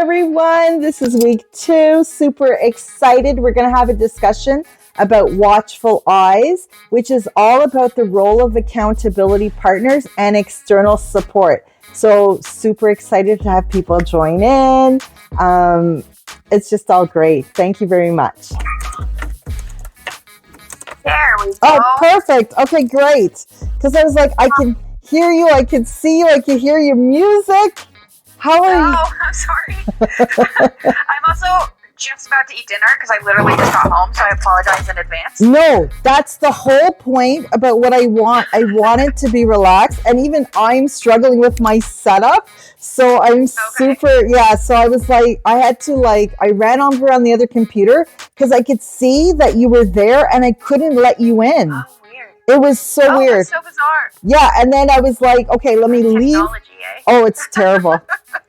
everyone. This is week 2. Super excited. We're going to have a discussion about Watchful Eyes, which is all about the role of accountability partners and external support. So super excited to have people join in. It's just all great. Thank you very much. There we go. Oh, perfect. Okay, great. Because I was like, I can hear you, I can see you, I can hear your music. How are you? Oh, I'm sorry. I'm also just about to eat dinner because I literally just got home, so I apologize in advance. No, that's the whole point about what I want. I want it to be relaxed, and even I'm struggling with my setup. So I'm super, so I was like, I ran over on the other computer because I could see that you were there and I couldn't let you in. Oh, weird. It was so weird. That's so bizarre. Yeah, and then I was like, okay, let me leave. Technology, eh? Oh, it's terrible.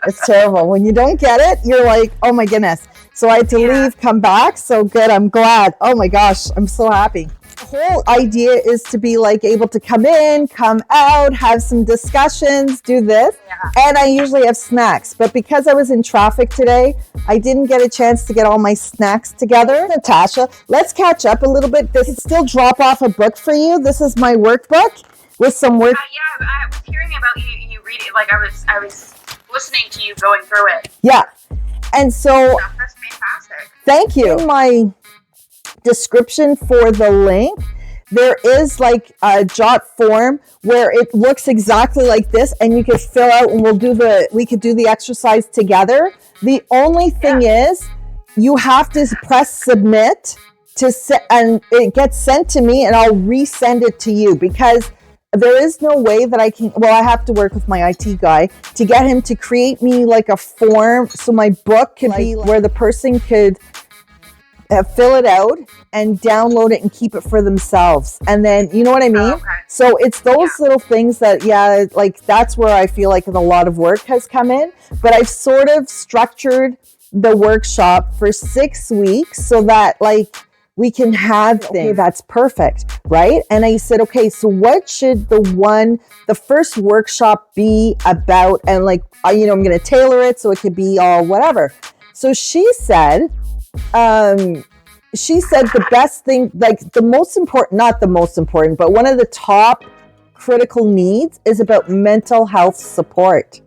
It's terrible. When you don't get it, you're like, oh my goodness. So I had to leave, come back. So good. I'm glad. Oh my gosh. I'm so happy. The whole idea is to be like able to come in, come out, have some discussions, do this. Yeah. And I usually have snacks. But because I was in traffic today, I didn't get a chance to get all my snacks together. Natasha, let's catch up a little bit. This is still drop off a book for you. This is my workbook with some work. Yeah, I was hearing about you reading. Like I was listening to you going through it. Yeah. And so that's fantastic. Thank you. In my description for the link, there is like a jot form where it looks exactly like this, and you can fill out, and we could do the exercise together. The only thing is you have to press submit and it gets sent to me, and I'll resend it to you, because there is no way that I can, I have to work with my IT guy to get him to create me like a form so my book can be where the person could fill it out and download it and keep it for themselves. And then, you know what I mean? Okay. So it's those little things that, like that's where I feel like a lot of work has come in. But I've sort of structured the workshop for 6 weeks so that like we can have things. Okay, that's perfect, right? And I said, okay, so what should the first workshop be about? And like, I'm going to tailor it so it could be all whatever. So she said the best thing, like the most important, not the most important, but one of the top critical needs is about mental health support.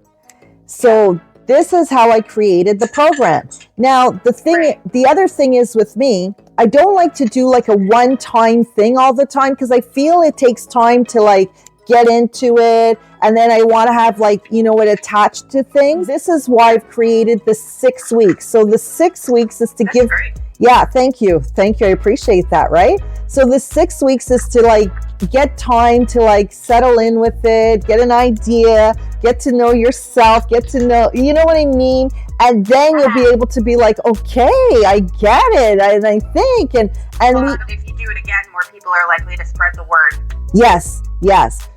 So this is how I created the program. Now, the other thing is with me, I don't like to do like a one-time thing all the time, because I feel it takes time to like get into it. And then I want to have like, it attached to things. This is why I've created the 6 weeks. So the 6 weeks is to give. Great. Yeah, thank you. I appreciate that, right? So the 6 weeks is to like get time to like settle in with it, get an idea, get to know yourself, get to know, you know what I mean? And then you'll be able to be like, okay, I get it. And I think, and if you do it again, more people are likely to spread the word. Yes.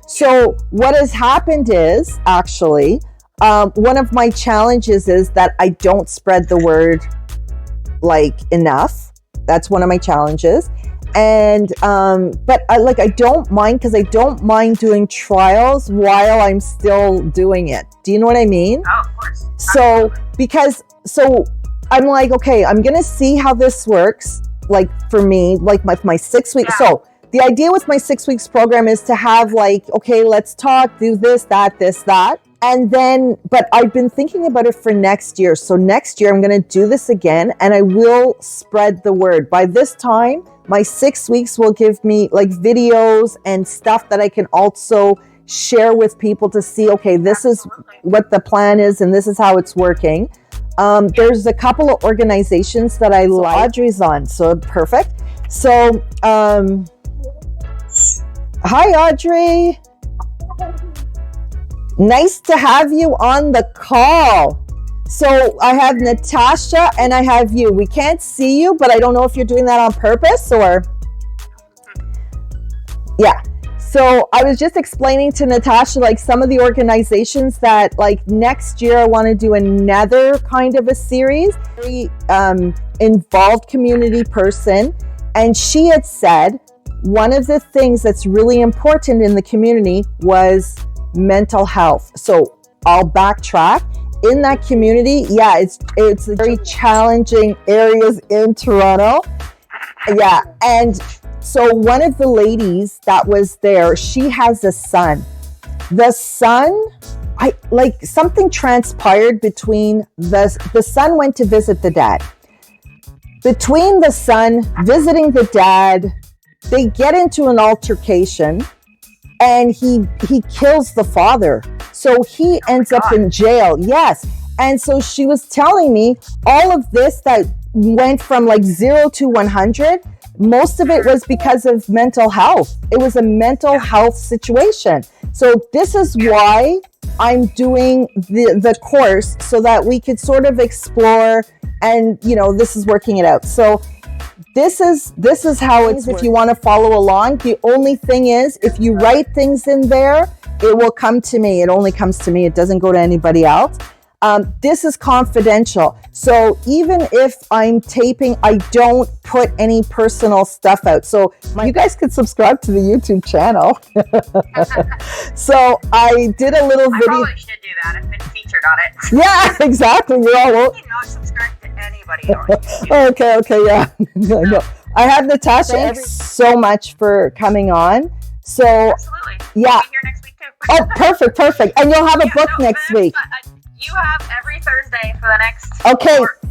So what has happened is actually, one of my challenges is that I don't spread the word like enough. That's one of my challenges. And, but I don't mind, because I don't mind doing trials while I'm still doing it. Do you know what I mean? Oh, of course. So I'm like, okay, I'm going to see how this works. Like for me, like my 6 weeks. Yeah. So the idea with my 6 weeks program is to have like, okay, let's talk, do this, that. And then, but I've been thinking about it for next year. So next year I'm going to do this again, and I will spread the word. By this time, my 6 weeks will give me like videos and stuff that I can also share with people to see, okay, this is what the plan is and this is how it's working. There's a couple of organizations that I like. Audrey's on, so perfect. So, hi, Audrey. Nice to have you on the call. So I have Natasha and I have you. We can't see you, but I don't know if you're doing that on purpose or... Yeah. So I was just explaining to Natasha, like some of the organizations that like next year I want to do another kind of a series. Very involved community person. And she had said one of the things that's really important in the community was mental health. So I'll backtrack. in that community, yeah, it's very challenging areas in Toronto. Yeah, and so one of the ladies that was there, she has a son. The son, something transpired between the son went to visit the dad. Between the son visiting the dad, they get into an altercation, and he kills the father. So he ends up in jail. Yes. And so she was telling me all of this that went from like 0 to 100. Most of it was because of mental health. It was a mental health situation. So this is why I'm doing the course, so that we could sort of explore, and this is working it out. So this is how it's, if you want to follow along. The only thing is, if you write things in there, it will come to me. It only comes to me. It doesn't go to anybody else. This is confidential. So even if I'm taping, I don't put any personal stuff out. So you guys could subscribe to the YouTube channel. So I did a little video. I probably should do that. I've been featured on it. Yeah, exactly. You're all not subscribe to anybody on YouTube. Okay, yeah. No. I have Natasha. Thanks so much for coming on. So absolutely. Yeah. I'll be here next week too. Oh, perfect. And you'll have a book next week. You have every Thursday for the next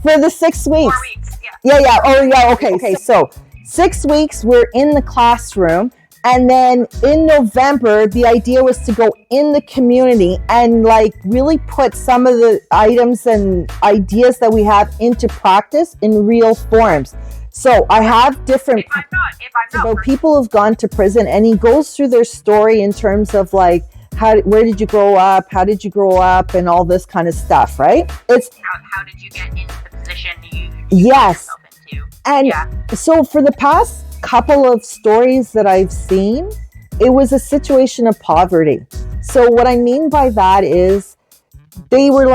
for the 6 weeks. 4 weeks. Yeah. Oh, yeah. Okay. So 6 weeks we're in the classroom, and then in November the idea was to go in the community and really put some of the items and ideas that we have into practice in real forms. So I have different if I'm not about people who've gone to prison, and he goes through their story in terms of where did you grow up? How did you grow up? And all this kind of stuff, right? It's how did you get into the position you yes. yourself into? And so for the past couple of stories that I've seen, it was a situation of poverty. So what I mean by that is they were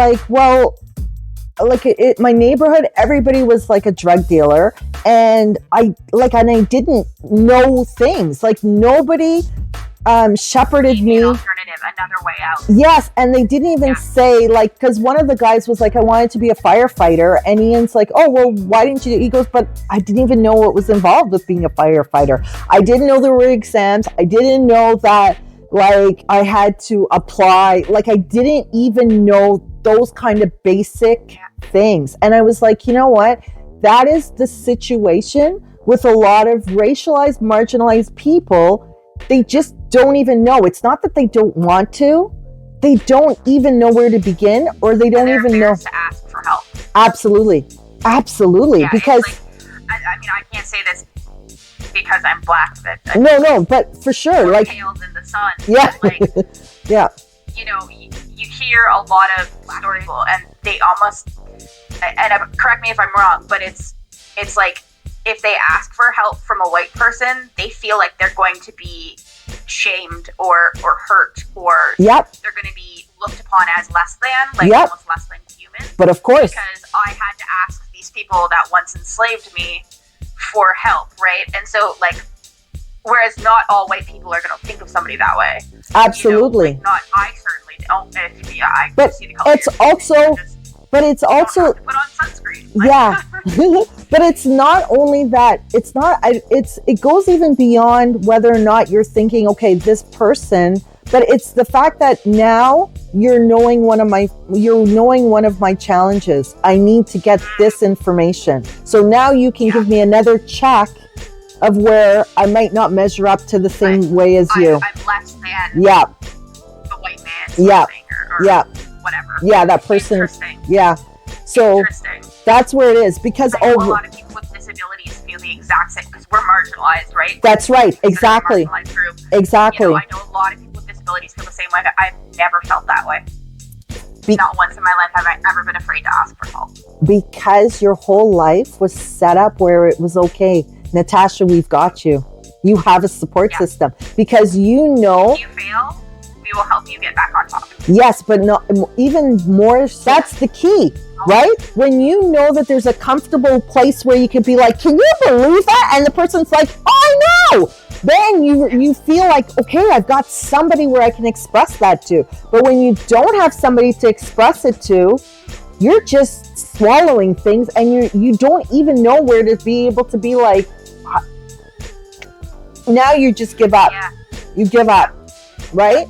my neighborhood, everybody was like a drug dealer, and I didn't know things. Nobody shepherded me. Alternative, another way out. Yes, and they didn't even say because one of the guys was I wanted to be a firefighter, and Ian's oh well, why didn't you? He goes, but I didn't even know what was involved with being a firefighter. I didn't know there were exams. I didn't know that I had to apply. I didn't even know those kind of basic things. And I was you know what? That is the situation with a lot of racialized, marginalized people. They just don't even know. It's not that they don't want to. They don't even know where to begin, or they don't even know to ask for help. Absolutely. Yeah, because I can't say this because I'm black, but no, but for sure, tails in the sun. Yeah. Yeah. You hear a lot of stories, and they almost, and correct me if I'm wrong, but it's if they ask for help from a white person, they feel like they're going to be shamed or hurt, or they're going to be looked upon as less than, almost less than human. But of course, because I had to ask these people that once enslaved me for help, right? And so whereas not all white people are going to think of somebody that way. Absolutely. I certainly don't. I but see the color it's also. But it's also put on sunscreen. Yeah. But it's not only that. It goes even beyond whether or not you're thinking, okay, this person, but it's the fact that now you're knowing one of my challenges. I need to get this information. So now you can give me another check of where I might not measure up to the same way as you. I'm less than the white man. Or whatever. Yeah, that person. Yeah. So that's where it is, because a lot of people with disabilities feel the exact same, because we're marginalized, right? That's right. Exactly. Group. Exactly. I know a lot of people with disabilities feel the same way. I've never felt that way. Not once in my life have I ever been afraid to ask for help. Because your whole life was set up where it was okay. Natasha, we've got you. You have a support system, because if you fail, we will help you get back on top. Yes, but no, even more, that's the key, right? When you know that there's a comfortable place where you can be can you believe that? And the person's I know, then you feel like, okay, I've got somebody where I can express that to. But when you don't have somebody to express it to, you're just swallowing things, and you don't even know where to be able to be like, now you just give up. Yeah. You give up, right?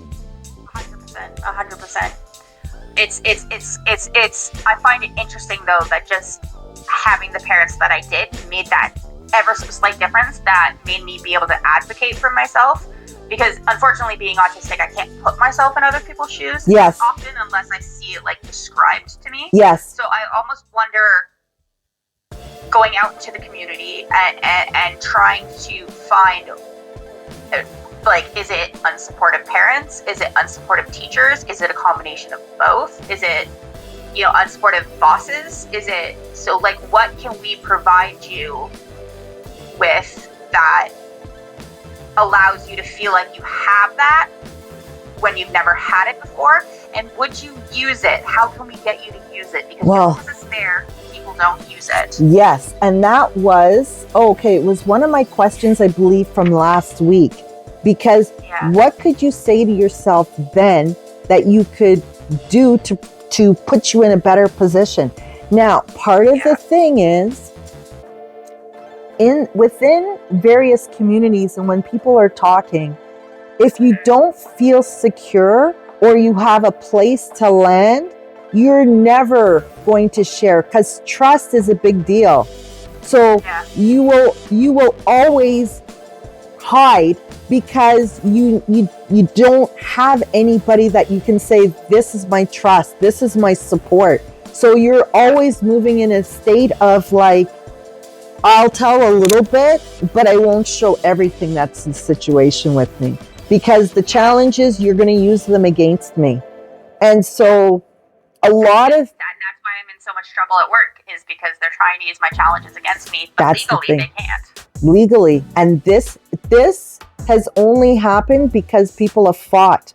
100%. It's I find it interesting though that just having the parents that I did made that ever so slight difference that made me be able to advocate for myself, because unfortunately being autistic, I can't put myself in other people's shoes Yes. often unless I see it like described to me. Yes. So I almost wonder, going out into the community and trying to find, like, is it unsupportive parents? Is it unsupportive teachers? Is it a combination of both? Is it, unsupportive bosses? Is it, so like, what can we provide you with that allows you to feel like you have that when you've never had it before? And would you use it? How can we get you to use it? Because because it's there, people don't use it. Yes, and that was, it was one of my questions, I believe, from last week. Because what could you say to yourself then that you could do to put you in a better position? Now, part of the thing is, within various communities, and when people are talking, if you don't feel secure or you have a place to land, you're never going to share, because trust is a big deal. So you will always hide, because you don't have anybody that you can say, this is my trust, this is my support. So you're always moving in a state of like, I'll tell a little bit, but I won't show everything that's the situation with me, because the challenge is you're going to use them against me. And so a lot of... That's why I'm in so much trouble at work, is because they're trying to use my challenges against me, but That's legally they can't. Legally. And this has only happened because people have fought,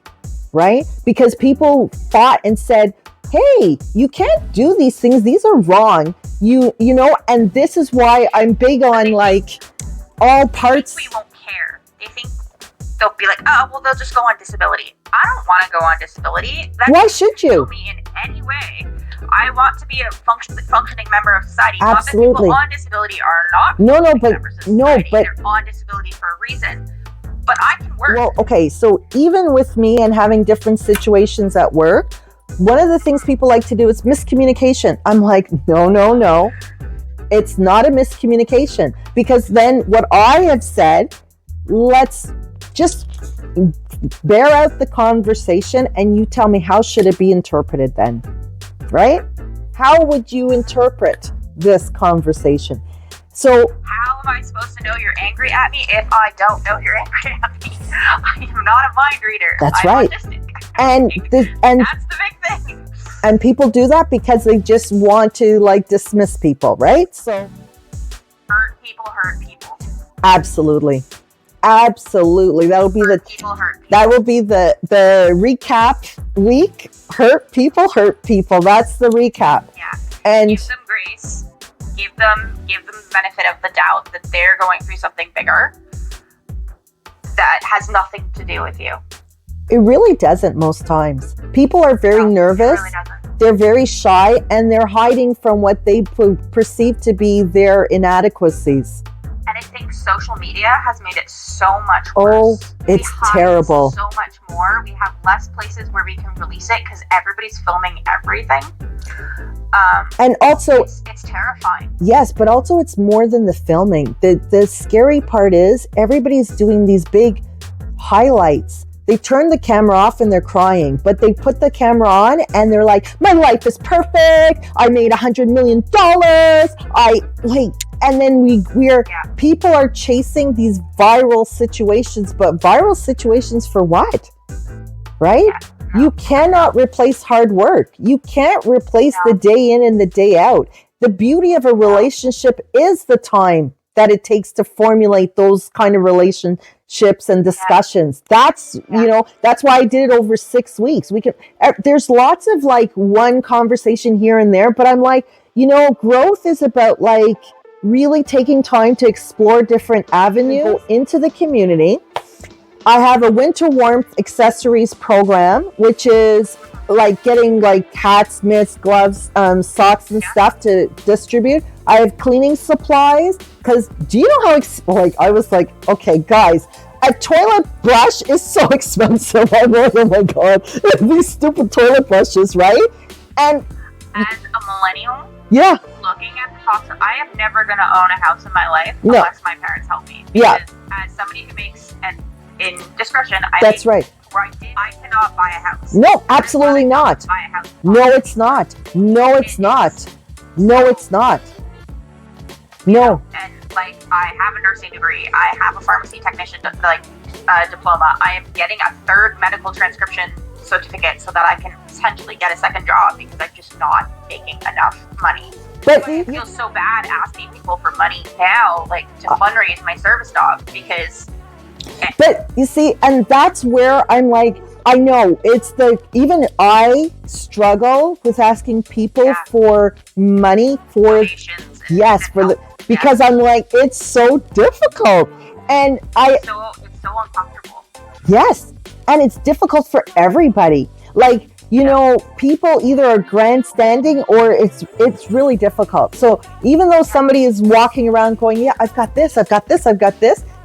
right? Because people fought and said, hey, you can't do these things. These are wrong. You know, and this is why I'm big on like all parts. We won't care. They think they'll be like, oh, well, they'll just go on disability. I don't want to go on disability. Why should you? Me in any way. I want to be a functioning member of society. Absolutely. Not that people on disability are not members of society. They're on disability for a reason. But I can work. Well, okay, so even with me and having different situations at work, one of the things people like to do is miscommunication. I'm like, no. It's not a miscommunication, because then what I have said, let's just bear out the conversation and you tell me, how should it be interpreted then? Right? How would you interpret this conversation? So how am I supposed to know you're angry at me if I don't know you're angry at me? I am not a mind reader. That's I'm right. autistic. And that's the big thing. And people do that because they just want to like dismiss people, right? So hurt people. Absolutely. That'll be hurt people. That will be the recap week. Hurt people. That's the recap. Yeah. And give them grace. Give them the benefit of the doubt that they're going through something bigger that has nothing to do with you. It really doesn't most times. People are very nervous. It really doesn't. They're very shy, and they're hiding from what they perceive to be their inadequacies. And I think social media has made it so much worse. Oh, it's terrible. So much more. We have less places where we can release it because everybody's filming everything. And also, it's terrifying. Yes, but also it's more than the filming. The scary part is everybody's doing these big highlights. They turn the camera off and they're crying, but they put the camera on and they're like, my life is perfect. I made $100 million. And then people are chasing these viral situations, but viral situations for what? Right? Yeah. You cannot replace hard work. You can't replace the day in and the day out. The beauty of a relationship is the time that it takes to formulate those kind of relationships and discussions. That's why I did it over 6 weeks. There's lots of like one conversation here and there, but I'm like, growth is about like really taking time to explore different avenues, go into the community. I have a winter warmth accessories program, which is like getting like hats, mitts, gloves, socks and stuff to distribute. I have cleaning supplies, because do you know how I was like, okay guys, a toilet brush is so expensive. I'm like, oh my god, these stupid toilet brushes, right? And as a millennial, yeah, looking at the cost, I am never going to own a house in my life unless my parents help me. Because as somebody who makes, and in discretion, that's right. I cannot buy a house. No, absolutely not. Buy a house. No, it's not. No, it's not. No, it's not. No. And like, I have a nursing degree. I have a pharmacy technician diploma. I am getting a third medical transcription certificate so that I can potentially get a second job, because I'm just not making enough money. But I feel so bad asking people for money now, like to fundraise my service dog, because. But you see, and that's where I'm like, I know even I struggle with asking people for money for because I'm like, it's so difficult, and it's so uncomfortable. Yes, and it's difficult for everybody. Like, you know, people either are grandstanding or it's really difficult. So even though somebody is walking around going, yeah, I've got this,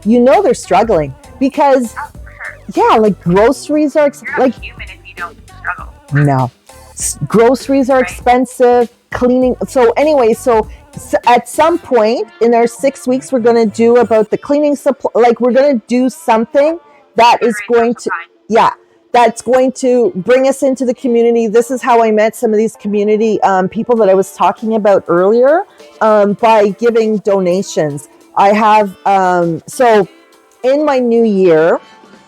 you know they're struggling, because like groceries are You're not human if you don't struggle. No, groceries are expensive, cleaning. So anyway, so at some point in our 6 weeks, we're going to do about the cleaning supply. Like, we're going to do something that is going to, that's going to bring us into the community. This is how I met some of these community people that I was talking about earlier, by giving donations. I have, so in my new year,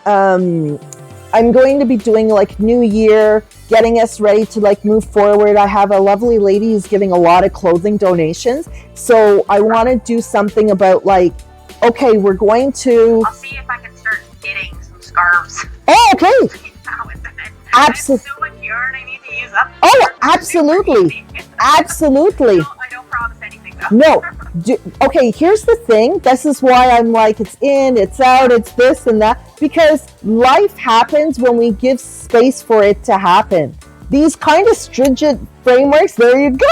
I'm going to be doing like New Year, getting us ready to like move forward. I have a lovely lady who's giving a lot of clothing donations. So I want to do something about like, okay, we're going to... I'll see if I can start knitting some scarves. Oh, okay. Absolutely. So much yarn I need to use up. Oh, absolutely. Absolutely. I don't promise anything though. No. Okay, here's the thing. This is why I'm like, it's in, it's out, it's this and that. Because life happens when we give space for it to happen. These kind of stringent frameworks, there you go.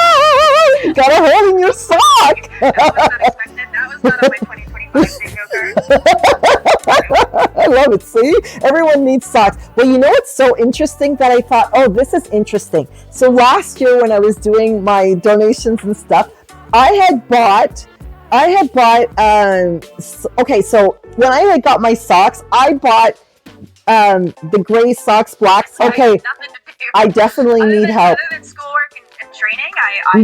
You got a hole in your sock. That was unexpected. That was not on my 2025 bingo card. I love it. See, everyone needs socks. Well, you know what's so interesting that I thought, oh, this is interesting. So last year when I was doing my donations and stuff, I had bought, okay, so when I got my socks, I bought the gray socks, blacks. Okay, I definitely need help. Other than schoolwork and training, I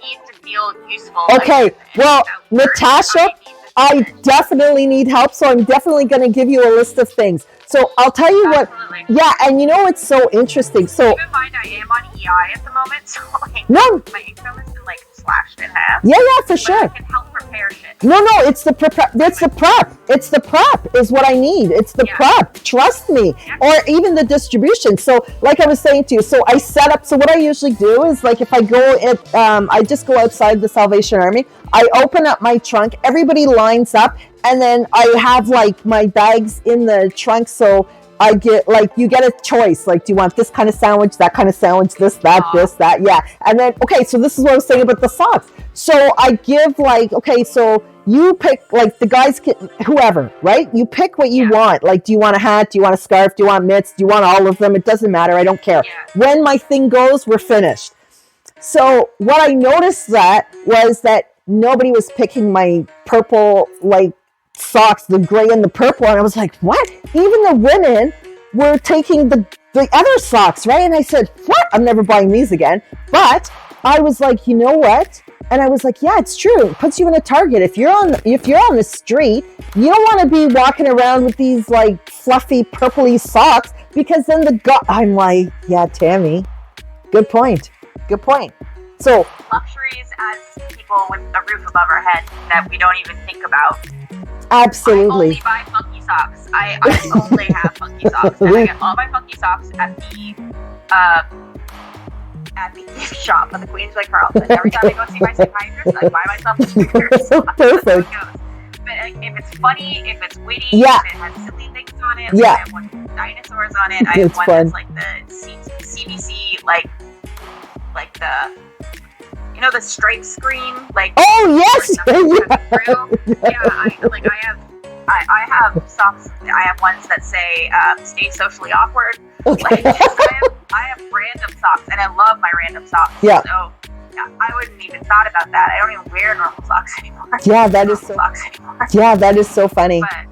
need to feel useful. Okay, well, Natasha, I definitely need help, so I'm definitely going to give you a list of things. So I'll tell you Absolutely. And you know, it's so interesting. So keep in mind, I am on EI at the moment, so like, no, my income has been like slashed in half. Yeah, for sure. I can help prepare shit. No, it's the prep. It's the prep. It's the prep is what I need. It's the prep. Trust me. Yeah. Or even the distribution. So like I was saying to you, so I set up, so what I usually do is like if I go I just go outside the Salvation Army, I open up my trunk, everybody lines up, and then I have like my bags in the trunk, so I get like, you get a choice. Like, do you want this kind of sandwich, that kind of sandwich, this, that, yeah. And then, okay, so this is what I was saying about the socks. So I give like, okay, so you pick like the guys, whoever, right? You pick what you want. Like, do you want a hat? Do you want a scarf? Do you want mitts? Do you want all of them? It doesn't matter. I don't care. Yeah. When my thing goes, we're finished. So what I noticed was that nobody was picking my purple, like, socks, the gray and the purple, and I was like, what? Even the women were taking the other socks, right? And I said, what? I'm never buying these again. But I was like, you know what? And I was like, yeah, it's true. It puts you in a target. If you're on the street, you don't want to be walking around with these like fluffy purpley socks, because then I'm like, yeah, Tammy, good point. So luxuries as people with a roof above our head that we don't even think about. Absolutely. I only buy funky socks. I only have funky socks. And I get all my funky socks at the at the gift shop at the Queensway Carlton. Every time I go see my psychiatrist, I buy myself a sticker. So Perfect. that's how it goes. But if it's funny, if it's witty, Yeah. if it has silly things on it, Yeah. I have one with dinosaurs on it. I have It's one fun. that's like the CBC, like the, you know, the stripe screen, like. Oh yes. I have socks. I have ones that say "Stay socially awkward." Okay. Like, I have random socks, and I love my random socks. Yeah. So I wouldn't even thought about that. I don't even wear normal socks anymore. Yeah, that is so. Socks anymore. Yeah, that is so funny. But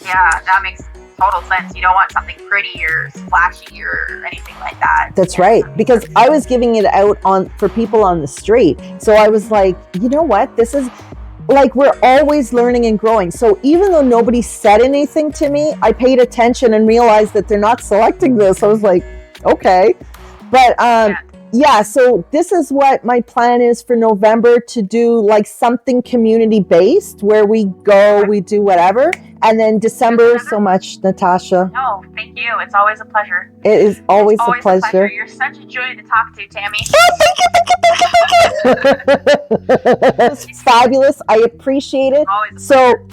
yeah, that makes total sense. You don't want something pretty or flashy or anything like that. That's right. Because I was giving it out for people on the street. So I was like, you know what? This is like, we're always learning and growing. So even though nobody said anything to me, I paid attention and realized that they're not selecting this. I was like, okay. But yeah, so this is what my plan is for November, to do like something community based where we go, we do whatever. And then December, so much, Natasha. No, thank you. It's always a pleasure. It is always a pleasure. You're such a joy to talk to, Tammy. It's fabulous. I appreciate it.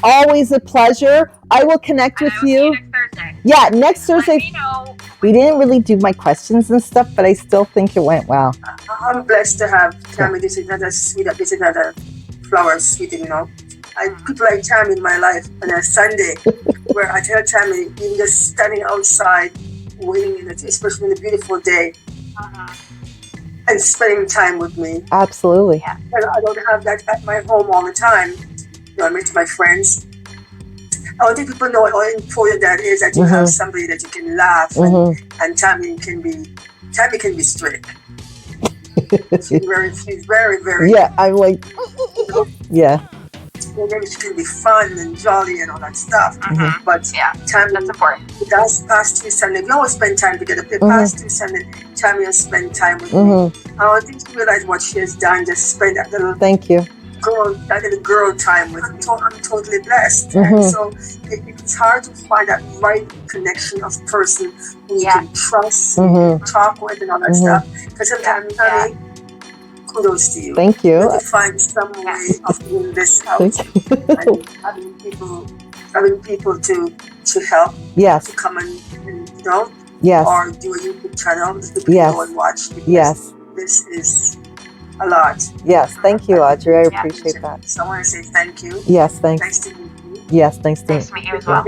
Always a pleasure. I will connect with you. Next Thursday. Yeah, next Thursday. Let me know. We didn't really do my questions and stuff, but I still think it went well. I'm blessed to have Tammy. This is not a sweet, this is not a flower sweet, you know. People like Tammy in my life on a Sunday, where I tell Tammy, even just standing outside, waiting, especially in a beautiful day, and spending time with me. Absolutely. Yeah. And I don't have that at my home all the time. You know, I meet my friends. I don't think people know how important that is, that you have somebody that you can laugh and Tammy can be straight. She's very, very. Yeah, I'm like, yeah. Maybe she can be fun and jolly and all that stuff. But yeah, Tammy, that's important. That's past 2 Sundays. We always spend time together. The past 2 Sundays, Tammy has spent time with me. I think she realized what she has done. Just spend that little girl time with me. I'm totally blessed. And so it's hard to find that right connection of person who you can trust, talk with, and all that stuff. Because sometimes, Tammy, kudos to you. Thank you. To find some way of doing this out and having people to help. Yes. To come and you know. Yes. Or do a YouTube channel that people go and watch. Yes. This is a lot. Yes. Thank you, Audrey. I appreciate that. So I want to say thank you. Yes. Thanks. Nice to meet you. Yes. Thanks to Nice to meet you as well.